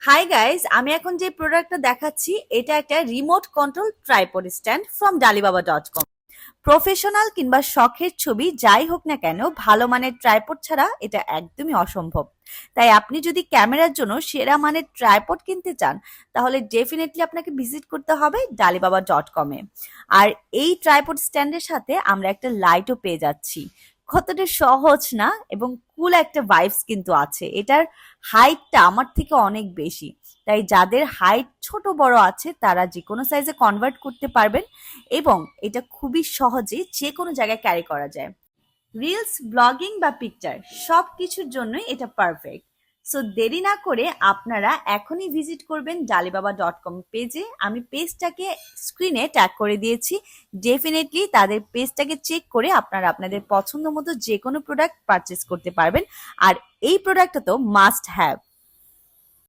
Hi guys, আমি এখন যে প্রোডাক্টটা দেখাচ্ছি এটা একটা remote control tripod stand from dalibaba.com। Professional কিংবা শখের ছবি যাই হোক না কেন, ভালো মানের ট্রাইপড ছাড়া এটা একদমই অসম্ভব। তাই আপনি যদি ক্যামেরার জন্য সেরা মানের ট্রাইপড কিনতে চান, তাহলে ডেফিনেটলি আপনাকে ভিজিট করতে হবে dalibaba.com-এ। আর এই ট্রাইপড স্ট্যান্ডের সাথে আমরা একটা লাইটও পেয়ে যাচ্ছি। কতটা সহজ না, এবং কুল একটা ভাইবস কিন্তু আছে। এটার হাইটটা আমার থেকে অনেক বেশি, তাই যাদের হাইট ছোট বড় আছে তারা যে কোনো সাইজে কনভার্ট করতে পারবেন, এবং এটা খুবই সহজে যে কোনো জায়গায় ক্যারি করা যায়। রিলস, ব্লগিং বা পিকচার সব কিছুর জন্যই এটা পারফেক্ট। সো দেরি না করে আপনারা এখনই ভিজিট করবেন dalibaba.com পেজে। আমি পেজটাকে স্ক্রিনে ট্যাগ করে দিয়েছি। ডেফিনেটলি তাদের পেজটাকে চেক করে আপনারা আপনাদের পছন্দ মতো যে কোনো প্রোডাক্ট পারচেস করতে পারবেন। আর এই প্রোডাক্টটা তো মাস্ট হ্যাভ।